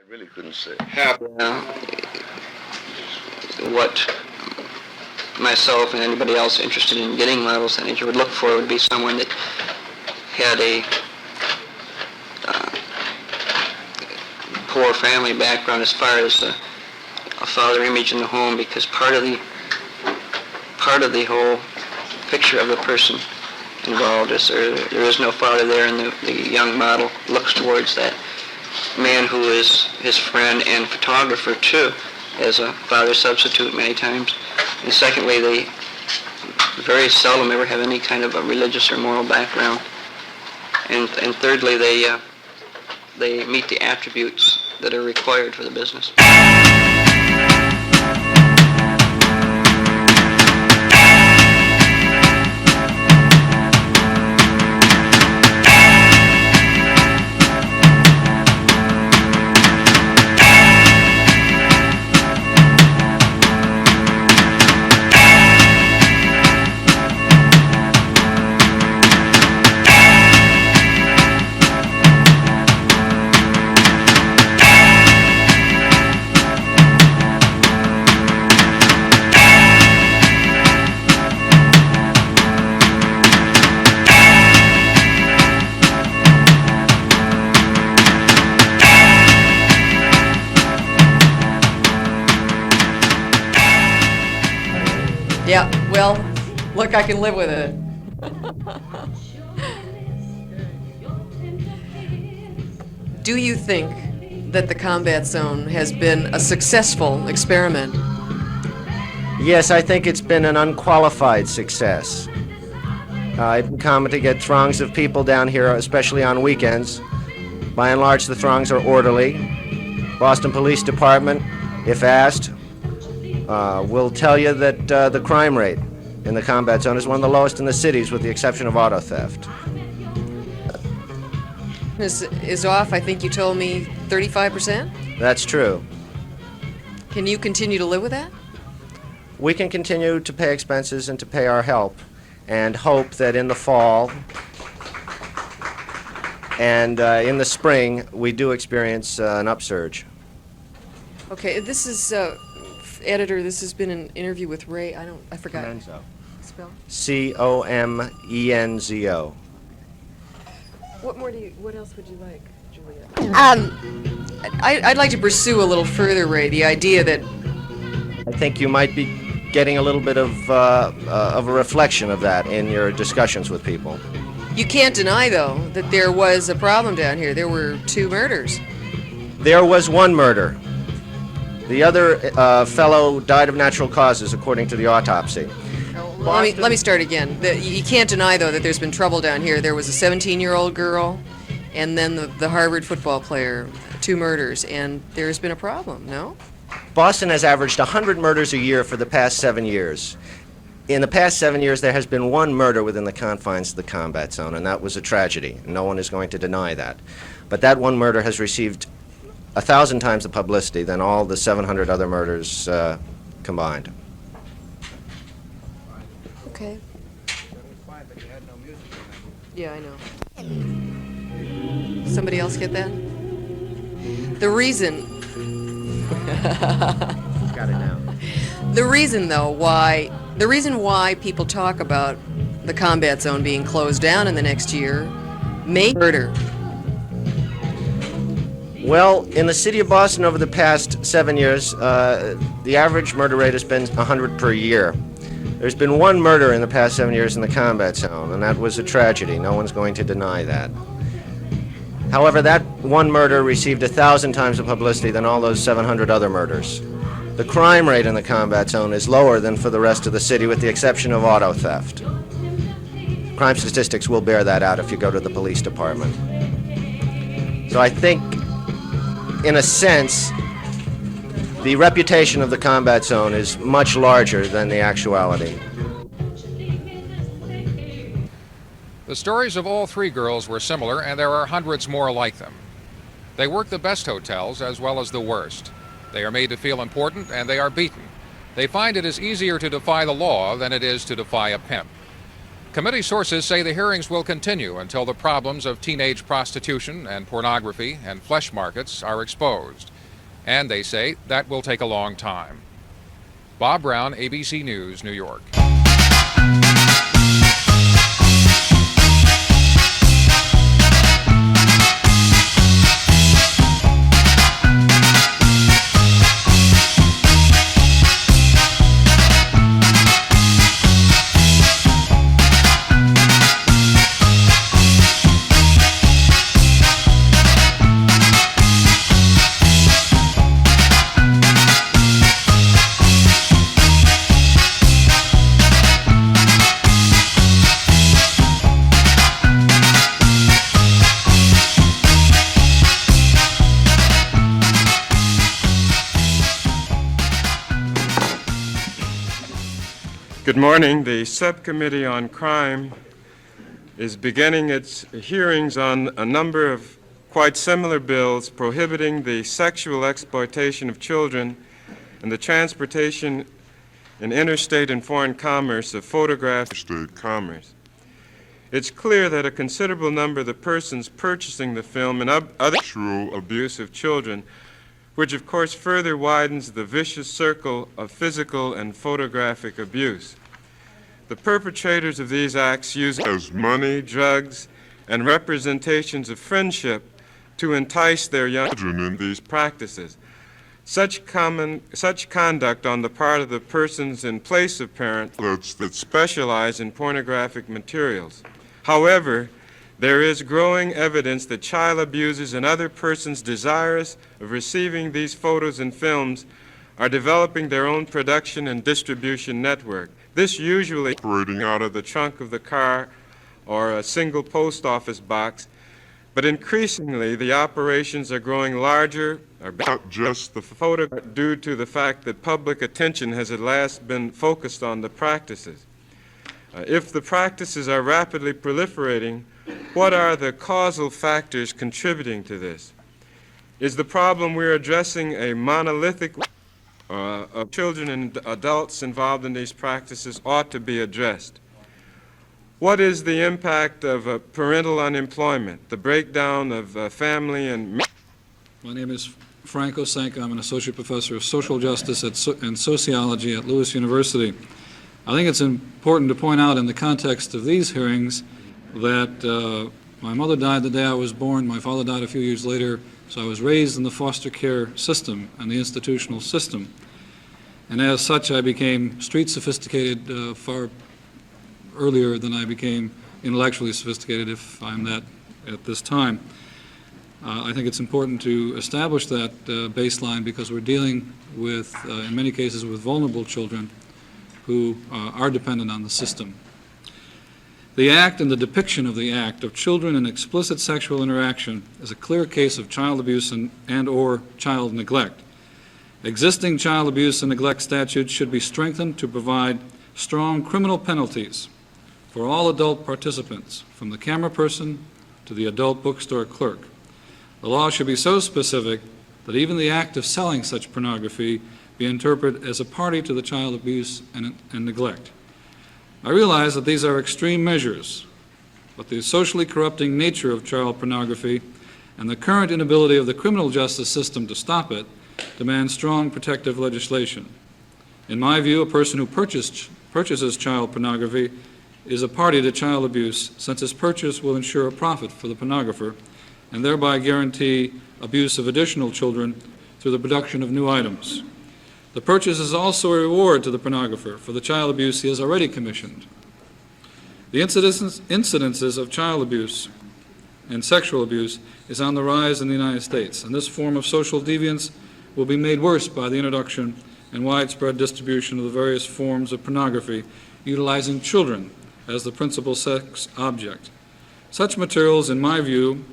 I really couldn't say. What myself and anybody else interested in getting model senator would look for would be someone that had a poor family background as far as a father image in the home, because part of the whole picture of the person involved is there is no father there, and the young model looks towards that man who is his friend and photographer too, as a father substitute many times. And secondly, they very seldom ever have any kind of a religious or moral background. And thirdly, they meet the attributes that are required for the business. Yeah, well, look, I can live with it. Do you think that the combat zone has been a successful experiment? Yes, I think it's been an unqualified success. It's been common to get throngs of people down here, especially on weekends. By and large, the throngs are orderly. Boston Police Department, if asked, will tell you that the crime rate in the combat zone is one of the lowest in the cities, with the exception of auto theft. Is off, I think you told me 35%? That's true. Can you continue to live with that? We can continue to pay expenses and to pay our help, and hope that in the fall and in the spring we do experience an upsurge. Okay, this is, editor, this has been an interview with Ray, I forgot. Comenzo. Spell? Comenzo. What else would you like, Julia? I'd like to pursue a little further, Ray, the idea that I think you might be getting a little bit of a reflection of that in your discussions with people. you can't deny, though, that there was a problem down here. There were 2 murders. There was 1 murder. The other fellow died of natural causes, according to the autopsy. Let me start again. You can't deny, though, that there's been trouble down here. There was a 17-year-old girl, and then the Harvard football player, 2 murders, and there's been a problem, no? Boston has averaged 100 murders a year for the past 7 years. In the past 7 years, there has been 1 murder within the confines of the combat zone, and that was a tragedy. No one is going to deny that. But that 1 murder has received 1,000 times the publicity than all the 700 other murders combined. Okay. Yeah, I know. Somebody else get that? The reason... Got it now. The reason why people talk about the combat zone being closed down in the next year may murder. Well, in the city of Boston over the past 7 years, the average murder rate has been 100 per year. There's been 1 murder in the past 7 years in the combat zone, and that was a tragedy. No one's going to deny that. However, that 1 murder received 1,000 times the publicity than all those 700 other murders. The crime rate in the combat zone is lower than for the rest of the city, with the exception of auto theft. Crime statistics will bear that out if you go to the police department. So I think, in a sense, the reputation of the combat zone is much larger than the actuality. The stories of all 3 girls were similar, and there are hundreds more like them. They work the best hotels as well as the worst. They are made to feel important, and they are beaten. They find it is easier to defy the law than it is to defy a pimp. Committee sources say the hearings will continue until the problems of teenage prostitution and pornography and flesh markets are exposed. And they say that will take a long time. Bob Brown, ABC News, New York. Good morning. The Subcommittee on Crime is beginning its hearings on a number of quite similar bills prohibiting the sexual exploitation of children and the transportation in interstate and foreign commerce of photographs of interstate commerce. It's clear that a considerable number of the persons purchasing the film and other sexual abuse of children, which of course further widens the vicious circle of physical and photographic abuse. The perpetrators of these acts use as money, drugs, and representations of friendship to entice their young children in these practices. Such conduct on the part of the persons in place of parents that specialize in pornographic materials. However, there is growing evidence that child abusers and other persons desirous of receiving these photos and films are developing their own production and distribution network. This usually operating out of the trunk of the car or a single post office box, but increasingly the operations are growing larger, or not just the photo, due to the fact that public attention has at last been focused on the practices. If the practices are rapidly proliferating, what are the causal factors contributing to this? Is the problem we're addressing a monolithic of children and adults involved in these practices ought to be addressed? What is the impact of parental unemployment, the breakdown of family and... My name is Frank Osanka. I'm an associate professor of social justice and sociology at Lewis University. I think it's important to point out in the context of these hearings that my mother died the day I was born, my father died a few years later, so I was raised in the foster care system and the institutional system. And as such, I became street sophisticated far earlier than I became intellectually sophisticated, if I'm that at this time. I think it's important to establish that baseline because we're dealing with, in many cases, with vulnerable children who are dependent on the system. The act and the depiction of the act of children in explicit sexual interaction is a clear case of child abuse and or child neglect. Existing child abuse and neglect statutes should be strengthened to provide strong criminal penalties for all adult participants, from the camera person to the adult bookstore clerk. The law should be so specific that even the act of selling such pornography be interpreted as a party to the child abuse and neglect. I realize that these are extreme measures, but the socially corrupting nature of child pornography and the current inability of the criminal justice system to stop it demand strong protective legislation. In my view, a person who purchases child pornography is a party to child abuse, since his purchase will ensure a profit for the pornographer and thereby guarantee abuse of additional children through the production of new items. The purchase is also a reward to the pornographer for the child abuse he has already commissioned. The incidences of child abuse and sexual abuse is on the rise in the United States, and this form of social deviance will be made worse by the introduction and widespread distribution of the various forms of pornography utilizing children as the principal sex object. Such materials, in my view,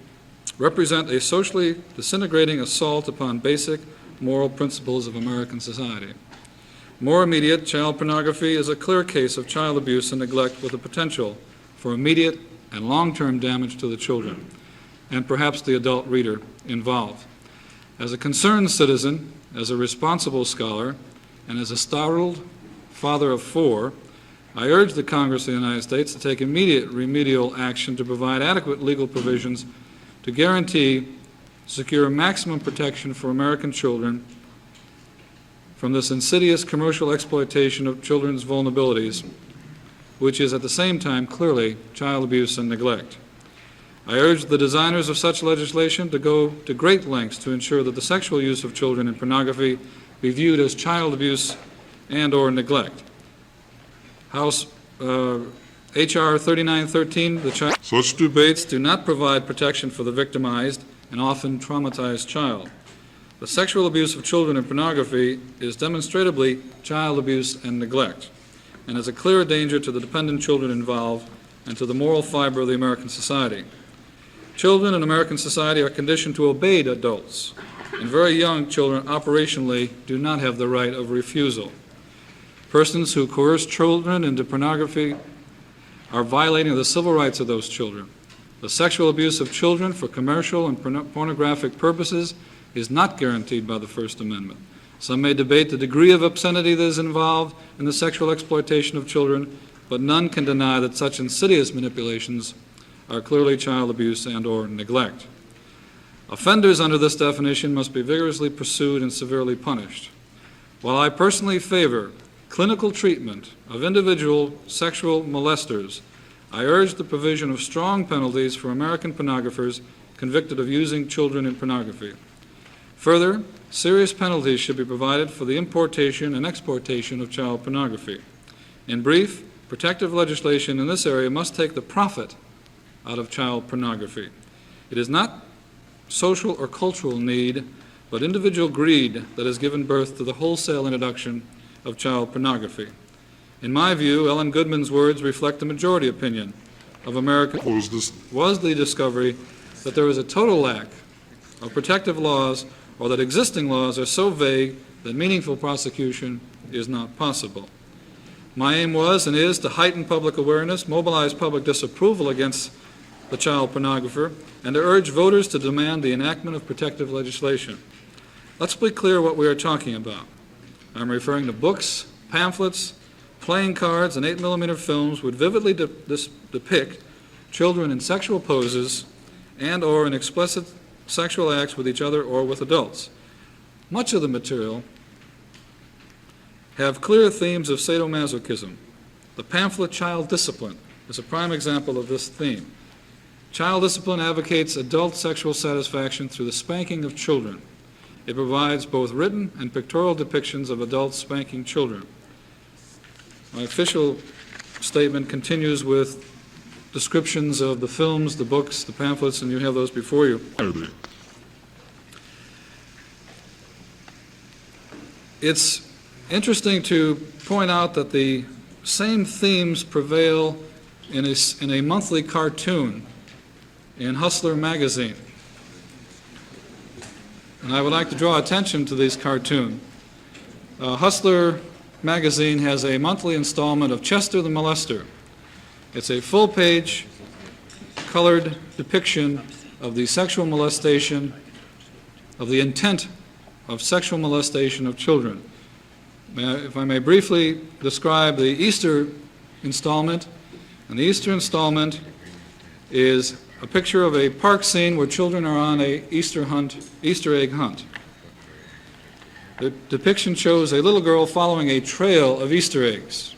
represent a socially disintegrating assault upon basic moral principles of American society. More immediate, child pornography is a clear case of child abuse and neglect with the potential for immediate and long-term damage to the children, and perhaps the adult reader involved. As a concerned citizen, as a responsible scholar, and as a startled father of four, I urge the Congress of the United States to take immediate remedial action to provide adequate legal provisions to guarantee secure maximum protection for American children from this insidious commercial exploitation of children's vulnerabilities, which is at the same time clearly child abuse and neglect. I urge the designers of such legislation to go to great lengths to ensure that the sexual use of children in pornography be viewed as child abuse and or neglect. House H.R. 3913, such debates do not provide protection for the victimized and often traumatized child. The sexual abuse of children in pornography is demonstrably child abuse and neglect, and is a clear danger to the dependent children involved and to the moral fiber of the American society. Children in American society are conditioned to obey adults, and very young children operationally do not have the right of refusal. Persons who coerce children into pornography are violating the civil rights of those children. The sexual abuse of children for commercial and pornographic purposes is not guaranteed by the First Amendment. Some may debate the degree of obscenity that is involved in the sexual exploitation of children, but none can deny that such insidious manipulations are clearly child abuse and or neglect. Offenders under this definition must be vigorously pursued and severely punished. While I personally favor clinical treatment of individual sexual molesters, I urge the provision of strong penalties for American pornographers convicted of using children in pornography. Further, serious penalties should be provided for the importation and exportation of child pornography. In brief, protective legislation in this area must take the profit out of child pornography. It is not social or cultural need, but individual greed that has given birth to the wholesale introduction of child pornography. In my view, Ellen Goodman's words reflect the majority opinion of Americans was the discovery that there is a total lack of protective laws, or that existing laws are so vague that meaningful prosecution is not possible. My aim was and is to heighten public awareness, mobilize public disapproval against the child pornographer, and to urge voters to demand the enactment of protective legislation. Let's be clear what we are talking about. I'm referring to books, pamphlets, playing cards, and 8mm films would vividly depict children in sexual poses and or in explicit sexual acts with each other or with adults. Much of the material have clear themes of sadomasochism. The pamphlet Child Discipline is a prime example of this theme. Child discipline advocates adult sexual satisfaction through the spanking of children. It provides both written and pictorial depictions of adults spanking children. My official statement continues with descriptions of the films, the books, the pamphlets, and you have those before you. It's interesting to point out that the same themes prevail in a monthly cartoon in Hustler magazine. And I would like to draw attention to this cartoon. Hustler magazine has a monthly installment of Chester the Molester. It's a full-page colored depiction of the sexual molestation, of the intent of sexual molestation of children. If I may briefly describe the Easter installment, and the Easter installment is a picture of a park scene where children are on a Easter egg hunt. The depiction shows a little girl following a trail of Easter eggs.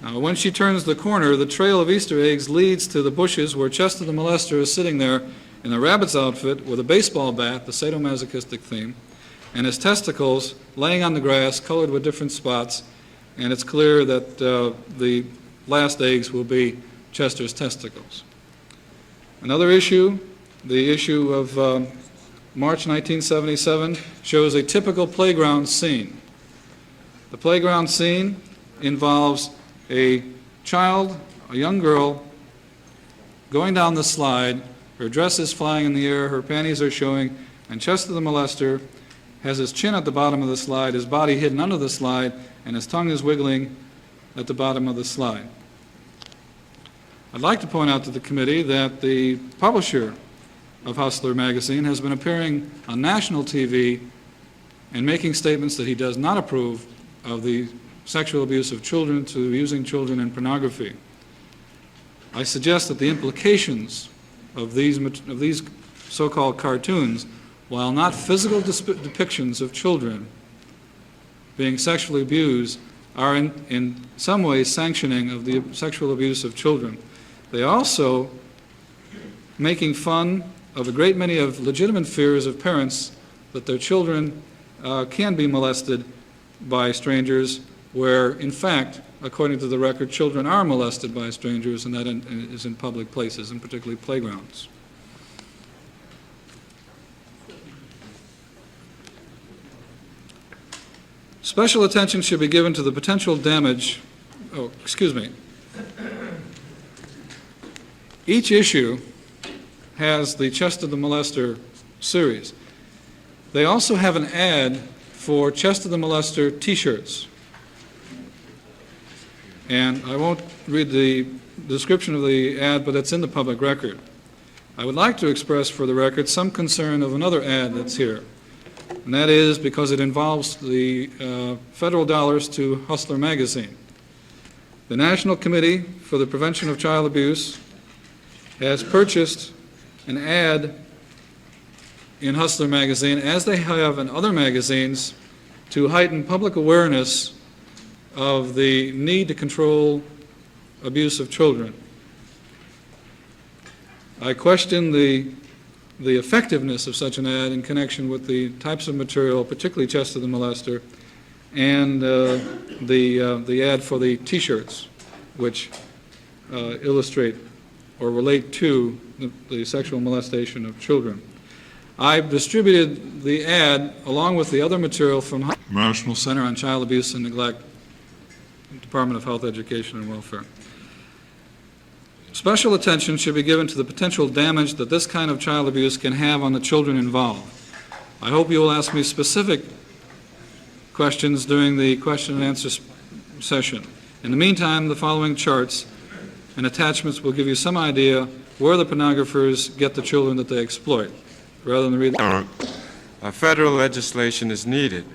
Now, when she turns the corner, the trail of Easter eggs leads to the bushes where Chester the Molester is sitting there in a rabbit's outfit with a baseball bat, the sadomasochistic theme, and his testicles laying on the grass, colored with different spots, and it's clear that the last eggs will be Chester's testicles. Another issue, the issue of March 1977, shows a typical playground scene. The playground scene involves a child, a young girl, going down the slide. Her dress is flying in the air, her panties are showing, and Chester the Molester has his chin at the bottom of the slide, his body hidden under the slide, and his tongue is wiggling at the bottom of the slide. I'd like to point out to the committee that the publisher of Hustler magazine has been appearing on national TV and making statements that he does not approve of the sexual abuse of children to using children in pornography. I suggest that the implications of these so-called cartoons, while not physical depictions of children being sexually abused, are in some ways sanctioning of the sexual abuse of children. They also making fun of a great many of legitimate fears of parents that their children can be molested by strangers, where, in fact, according to the record, children are molested by strangers, and that is in public places, and particularly playgrounds. Special attention should be given to the potential damage. Oh, excuse me. Each issue has the Chest of the Molester series. They also have an ad for Chest of the Molester t-shirts. And I won't read the description of the ad, but it's in the public record. I would like to express for the record some concern of another ad that's here. And that is because it involves the federal dollars to Hustler magazine. The National Committee for the Prevention of Child Abuse has purchased an ad in Hustler magazine, as they have in other magazines, to heighten public awareness of the need to control abuse of children. I question the effectiveness of such an ad in connection with the types of material, particularly Chest of the Molester, and the ad for the T-shirts, which illustrate or relate to the sexual molestation of children. I've distributed the ad along with the other material from National Center on Child Abuse and Neglect, Department of Health, Education, and Welfare. Special attention should be given to the potential damage that this kind of child abuse can have on the children involved. I hope you will ask me specific questions during the question and answer session. In the meantime, the following charts and attachments will give you some idea where the pornographers get the children that they exploit, rather than read. Federal legislation is needed.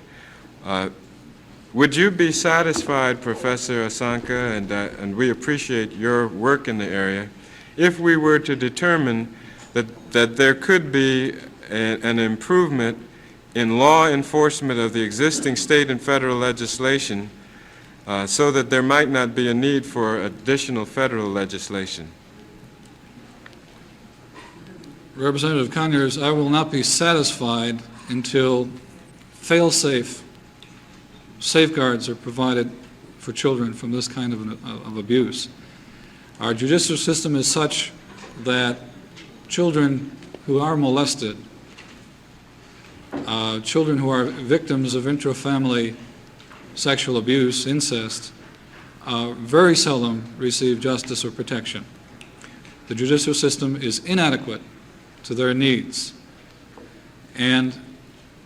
Would you be satisfied, Professor Osanka, and we appreciate your work in the area, if we were to determine that there could be an improvement in law enforcement of the existing state and federal legislation so that there might not be a need for additional federal legislation? Representative Conyers, I will not be satisfied until fail-safe safeguards are provided for children from this kind of abuse. Our judicial system is such that children who are molested, children who are victims of intra-family sexual abuse, incest, very seldom receive justice or protection. The judicial system is inadequate to their needs. And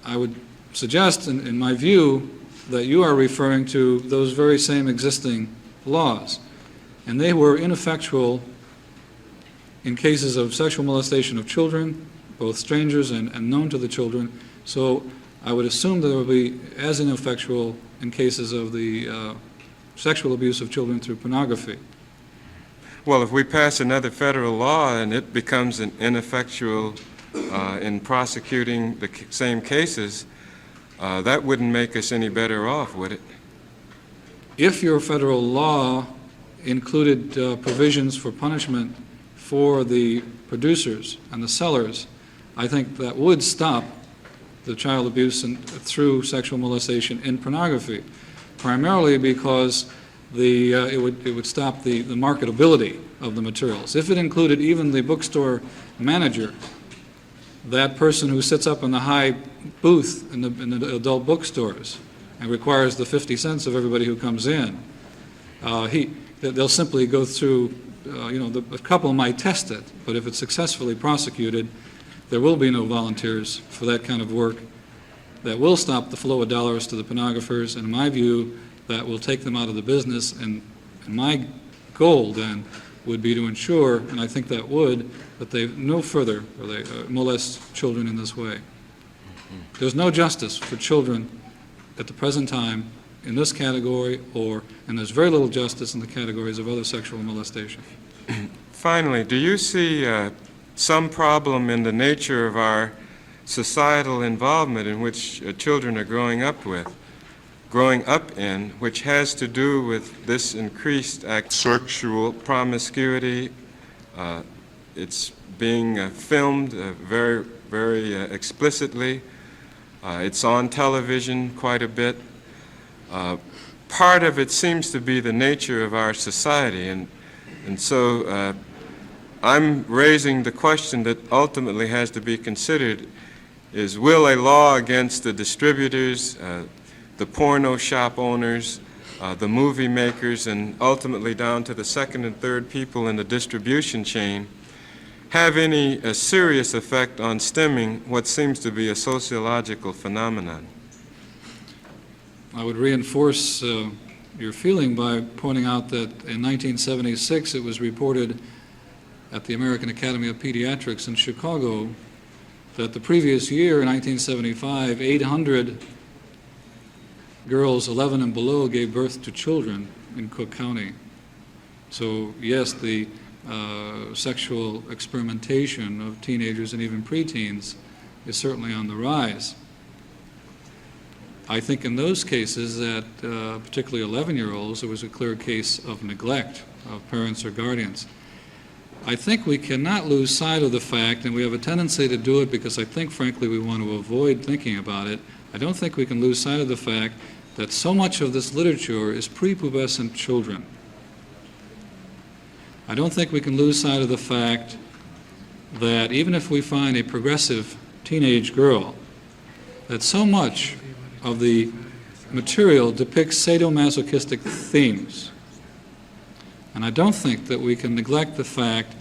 I would suggest, in my view, that you are referring to those very same existing laws. And they were ineffectual in cases of sexual molestation of children, both strangers and known to the children. So I would assume that it will be as ineffectual in cases of the sexual abuse of children through pornography. Well, if we pass another federal law and it becomes an ineffectual in prosecuting the same cases, that wouldn't make us any better off, would it? If your federal law included provisions for punishment for the producers and the sellers, I think that would stop the child abuse through sexual molestation in pornography, primarily because it would stop the marketability of the materials. If it included even the bookstore manager, that person who sits up in the high booth in the adult bookstores and requires the 50 cents of everybody who comes in, they'll simply go through, a couple might test it, but if it's successfully prosecuted, there will be no volunteers for that kind of work. That will stop the flow of dollars to the pornographers, and in my view, that will take them out of the business. And my goal then would be to ensure, and I think that would, that they no further molest children in this way. There's no justice for children at the present time in this category, and there's very little justice in the categories of other sexual molestation. Finally, do you see some problem in the nature of our societal involvement in which children are growing up in, which has to do with this increased sexual promiscuity. It's being filmed very, very explicitly. It's on television quite a bit. Part of it seems to be the nature of our society, and so I'm raising the question that ultimately has to be considered is, will a law against the distributors, the porno shop owners, the movie makers, and ultimately down to the second and third people in the distribution chain have any serious effect on stemming what seems to be a sociological phenomenon? I would reinforce your feeling by pointing out that in 1976 it was reported at the American Academy of Pediatrics in Chicago that the previous year, in 1975, 800 girls 11 and below gave birth to children in Cook County. So yes, the sexual experimentation of teenagers and even preteens is certainly on the rise. I think in those cases that, particularly 11-year-olds, there was a clear case of neglect of parents or guardians. I think we cannot lose sight of the fact, and we have a tendency to do it because I think, frankly, we want to avoid thinking about it. I don't think we can lose sight of the fact that so much of this literature is prepubescent children. I don't think we can lose sight of the fact that even if we find a progressive teenage girl, that so much of the material depicts sadomasochistic themes. And I don't think that we can neglect the fact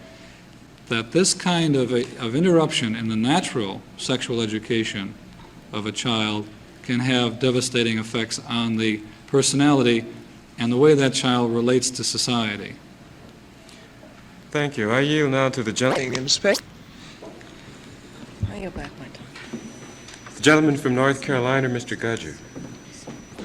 that this kind of interruption in the natural sexual education of a child can have devastating effects on the personality and the way that child relates to society. Thank you. I yield now to the gentleman. I go back my time. The gentleman from North Carolina, Mr. Gudger.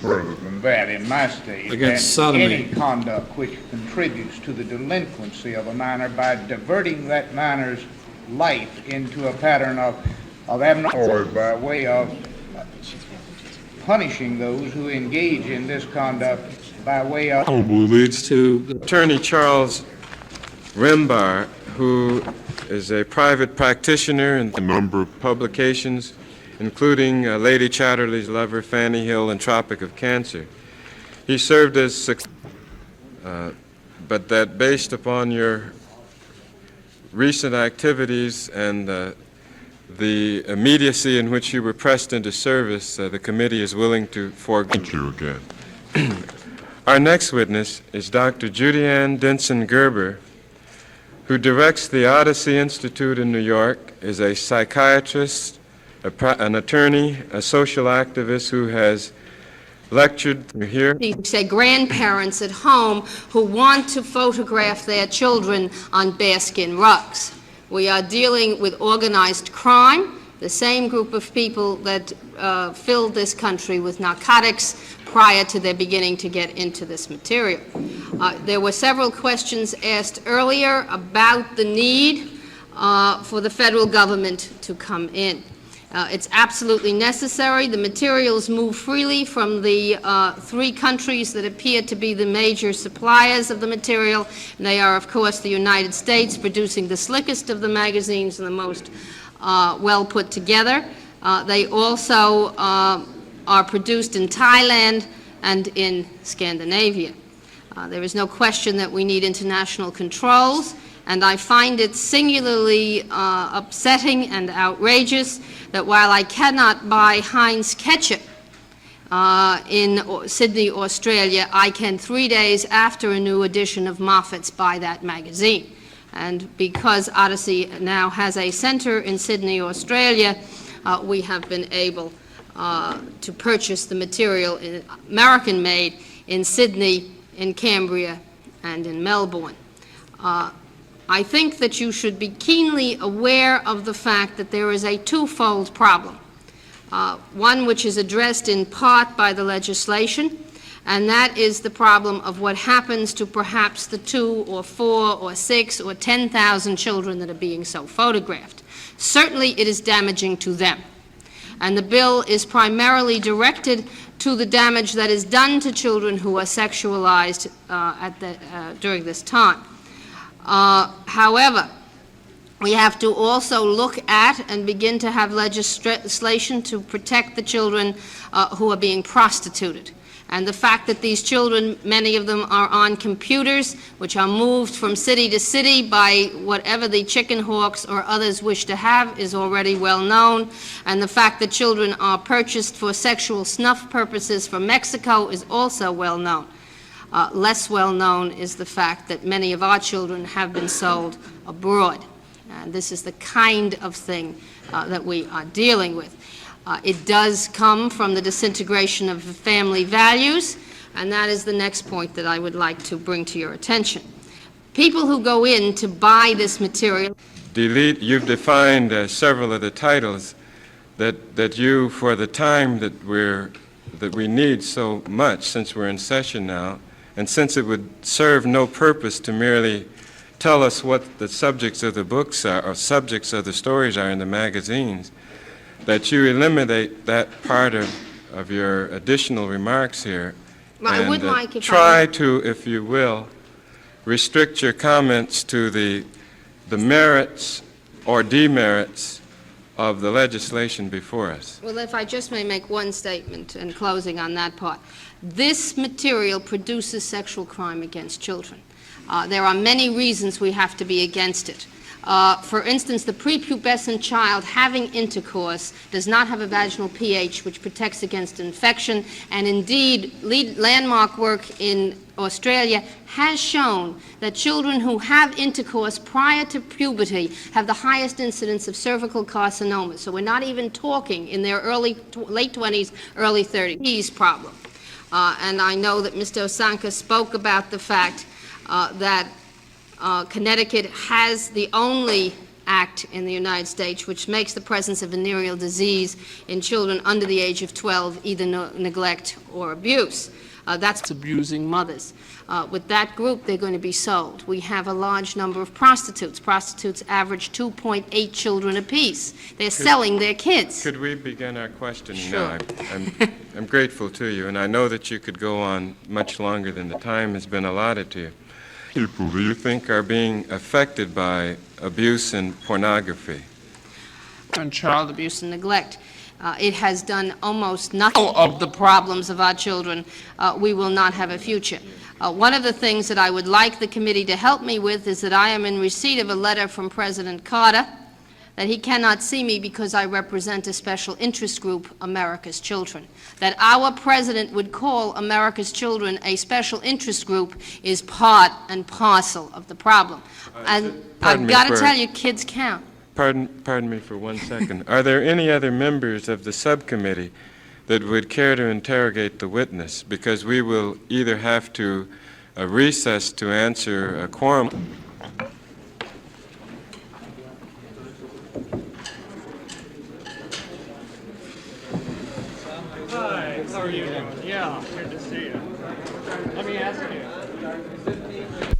Further than that, in my state, Against that sodomy. any conduct which contributes to the delinquency of a minor by diverting that minor's life into a pattern of abnormal, or by way of punishing those who engage in this conduct by way of Leads to Attorney Charles Rimbar, who is a private practitioner in a number of publications, including Lady Chatterley's Lover, Fanny Hill, and Tropic of Cancer. He served as, but that based upon your recent activities and the immediacy in which you were pressed into service, the committee is willing to forego you again. Our next witness is Dr. Judy Ann Denson Gerber, who directs the Odyssey Institute in New York, is a psychiatrist, an attorney, a social activist who has lectured here. Say grandparents at home who want to photograph their children on bearskin rugs. We are dealing with organized crime, the same group of people that filled this country with narcotics prior to their beginning to get into this material. There were several questions asked earlier about the need for the federal government to come in. It's absolutely necessary. The materials move freely from the 3 countries that appear to be the major suppliers of the material, and they are, of course, the United States, producing the slickest of the magazines and the most well put together. They also are produced in Thailand and in Scandinavia. There is no question that we need international controls, and I find it singularly upsetting and outrageous that while I cannot buy Heinz ketchup in Sydney, Australia, I can 3 days after a new edition of Moffat's buy that magazine. And because Odyssey now has a center in Sydney, Australia, we have been able to purchase the material American-made in Sydney, in Cambria, and in Melbourne. I think that you should be keenly aware of the fact that there is a twofold problem. One which is addressed in part by the legislation, And that is the problem of what happens to perhaps the 2 or 4 or 6 or 10,000 children that are being so photographed. Certainly it is damaging to them. And the bill is primarily directed to the damage that is done to children who are sexualized during this time. However, we have to also look at and begin to have legislation to protect the children who are being prostituted. And the fact that these children, many of them are on computers, which are moved from city to city by whatever the chicken hawks or others wish to have, is already well known. And the fact that children are purchased for sexual snuff purposes from Mexico is also well known. Less well known is the fact that many of our children have been sold abroad. And this is the kind of thing that we are dealing with. It does come from the disintegration of family values, and that is the next point that I would like to bring to your attention. People who go in to buy this material... You've defined several of the titles that you, for the time that we need so much, since we're in session now, and since it would serve no purpose to merely tell us what the subjects of the books are, or subjects of the stories are in the magazines, that you eliminate that part of your additional remarks here. Well, I would like, if try to, if you will, restrict your comments to the merits or demerits of the legislation before us. Well, if I just may make one statement in closing on that part. This material produces sexual crime against children. There are many reasons we have to be against it. For instance, the prepubescent child having intercourse does not have a vaginal pH which protects against infection, and indeed landmark work in Australia has shown that children who have intercourse prior to puberty have the highest incidence of cervical carcinoma. So we're not even talking in their late 20s, early 30s problem. And I know that Mr. Osanka spoke about the fact that Connecticut has the only act in the United States which makes the presence of venereal disease in children under the age of 12 either neglect or abuse. That's abusing mothers. With that group, they're going to be sold. We have a large number of prostitutes. Prostitutes average 2.8 children apiece. They're selling their kids. Could we begin our questioning Sure. now? I'm grateful to you, and I know that you could go on much longer than the time has been allotted to you. People do you think are being affected by abuse and pornography? And child abuse and neglect. It has done almost nothing of the problems of our children. We will not have a future. One of the things that I would like the committee to help me with is that I am in receipt of a letter from President Carter that he cannot see me because I represent a special interest group, America's Children. That our president would call America's Children a special interest group is part and parcel of the problem. And I've got to tell you, kids count. Pardon me for 1 second. Are there any other members of the subcommittee that would care to interrogate the witness? Because we will either have to recess to answer a quorum. Hi, how are you doing? Yeah, good to see you. Let me ask you.